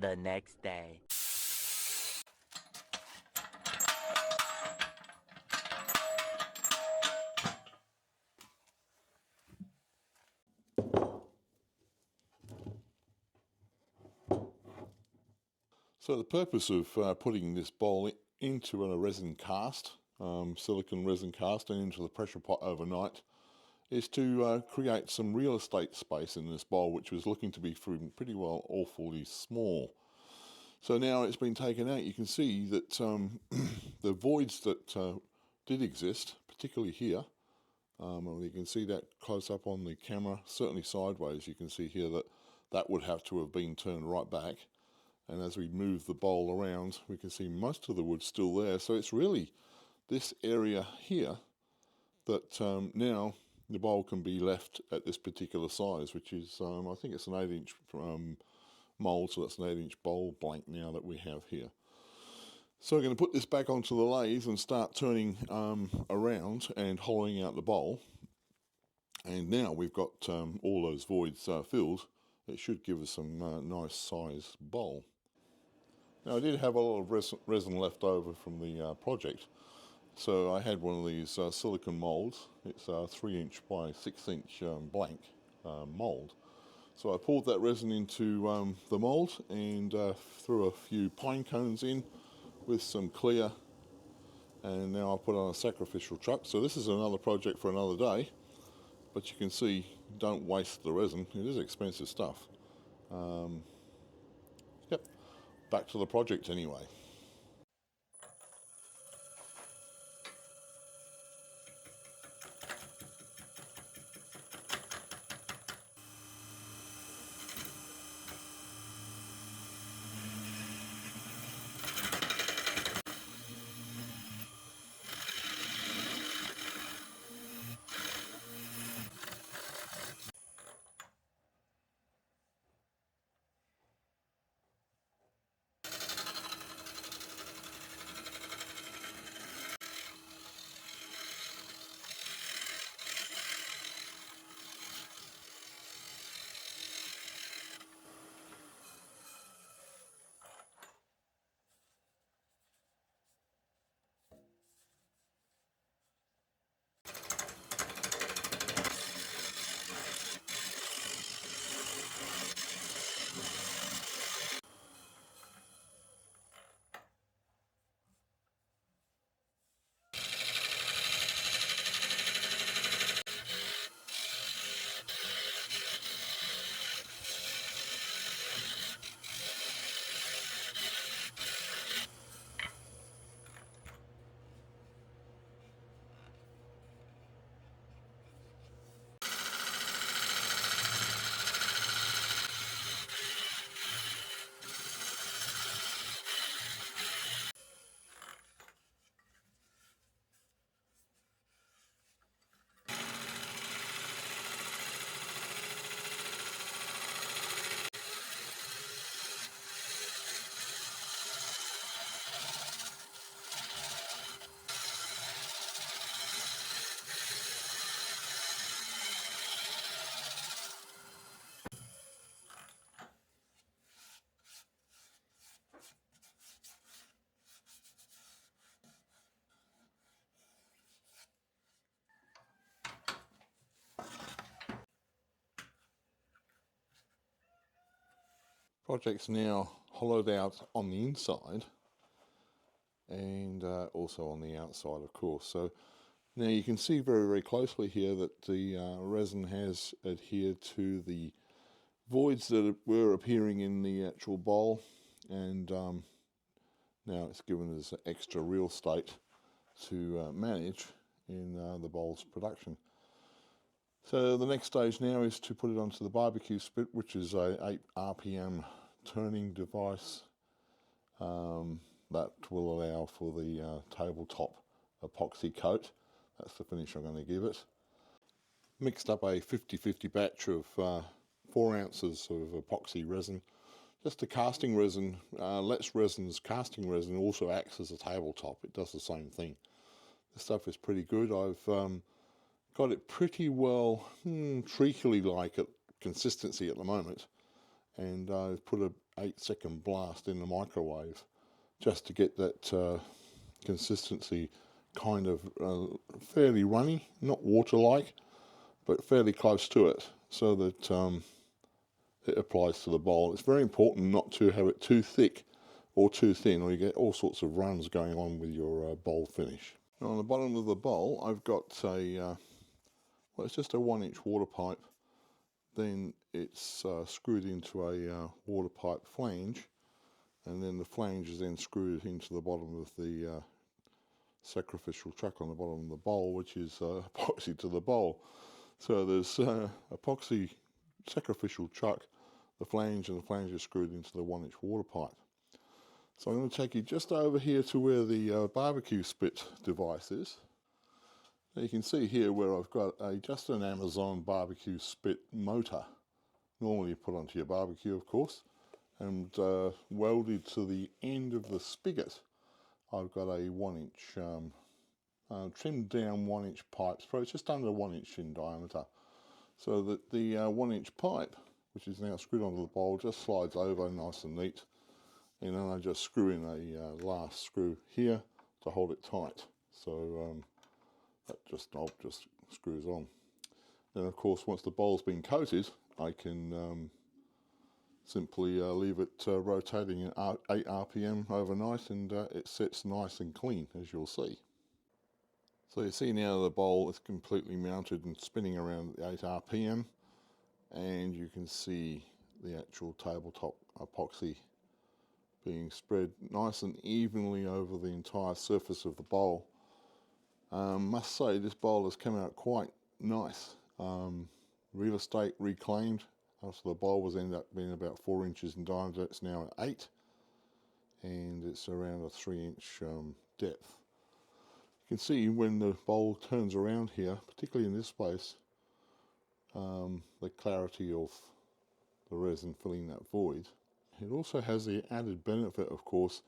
The next day. So the purpose of putting this bowl into a resin cast, silicon resin cast, and into the pressure pot overnight is to create some real estate space in this bowl, which was looking to be pretty well awfully small. So now it's been taken out. You can see that the voids that did exist, particularly here, and you can see that close up on the camera, certainly sideways, you can see here that that would have to have been turned right back. And as we move the bowl around, we can see most of the wood still there. So it's really this area here that now the bowl can be left at this particular size, which is, I think it's an 8-inch mould, so that's an 8-inch bowl blank now that we have here. So we're going to put this back onto the lathe and start turning around and hollowing out the bowl. And now we've got all those voids filled. It should give us some nice size bowl. Now I did have a lot of resin left over from the project, so I had one of these silicon moulds. It's a 3-inch by 6-inch blank mould. So I poured that resin into the mould and threw a few pine cones in with some clear, and now I'll put on a sacrificial chuck. So this is another project for another day, but you can see, don't waste the resin. It is expensive stuff. Yep. Back to the project anyway. project's now hollowed out on the inside and also on the outside, of course. So now you can see very, very closely here that the resin has adhered to the voids that were appearing in the actual bowl, and now it's given us extra real estate to manage in the bowl's production. So the next stage now is to put it onto the barbecue spit, which is a 8 RPM turning device that will allow for the tabletop epoxy coat. That's the finish I'm going to give it. Mixed up a 50-50 batch of 4 ounces of epoxy resin. Just a casting resin. Let's Resin's casting resin also acts as a tabletop. It does the same thing. This stuff is pretty good. I've got it pretty well treacly like at consistency at the moment, and I've put a 8-second blast in the microwave just to get that consistency kind of fairly runny, not water-like, but fairly close to it, so that it applies to the bowl. It's very important not to have it too thick or too thin, or you get all sorts of runs going on with your bowl finish. Now on the bottom of the bowl I've got a well, it's just a 1-inch water pipe. Then it's screwed into a water pipe flange, and then the flange is then screwed into the bottom of the sacrificial chuck on the bottom of the bowl, which is epoxy to the bowl. So there's epoxy sacrificial chuck, the flange, and the flange is screwed into the 1-inch water pipe. So I'm going to take you just over here to where the barbecue spit device is. Now you can see here where I've got just an Amazon barbecue spit motor, normally put onto your barbecue of course, and welded to the end of the spigot I've got a 1-inch trimmed down 1-inch pipes, probably just under 1 inch in diameter, so that the 1-inch pipe, which is now screwed onto the bowl, just slides over nice and neat, and then I just screw in a last screw here to hold it tight. So that knob just screws on. Then of course once the bowl's been coated, I can simply leave it rotating at 8 RPM overnight, and it sits nice and clean, as you'll see. So you see now the bowl is completely mounted and spinning around at 8 RPM, and you can see the actual tabletop epoxy being spread nice and evenly over the entire surface of the bowl. Must say this bowl has come out quite nice. Real estate reclaimed. After the bowl was ended up being about 4 inches in diameter, it's now at 8, and it's around a 3-inch depth. You can see when the bowl turns around here, particularly in this space, the clarity of the resin filling that void. It also has the added benefit, of course,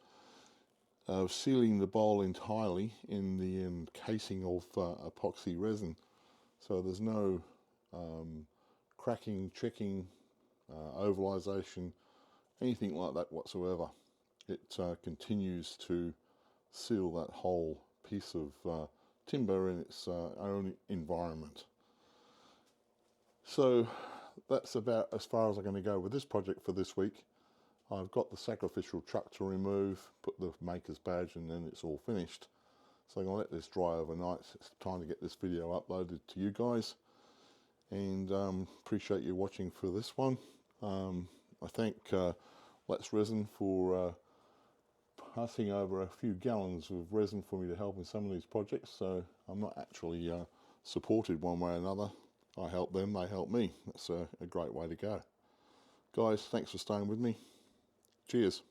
of sealing the bowl entirely in the encasing of epoxy resin, so there's no cracking, checking, ovalization, anything like that whatsoever. It continues to seal that whole piece of timber in its own environment. So that's about as far as I'm going to go with this project for this week. I've got the sacrificial truck to remove, put the maker's badge, and then it's all finished. So I'm going to let this dry overnight. It's time to get this video uploaded to you guys, and appreciate you watching for this one. I thank Let's Resin for passing over a few gallons of resin for me to help in some of these projects, so I'm not actually supported one way or another. I help them, they help me. That's a great way to go. Guys, thanks for staying with me. Cheers.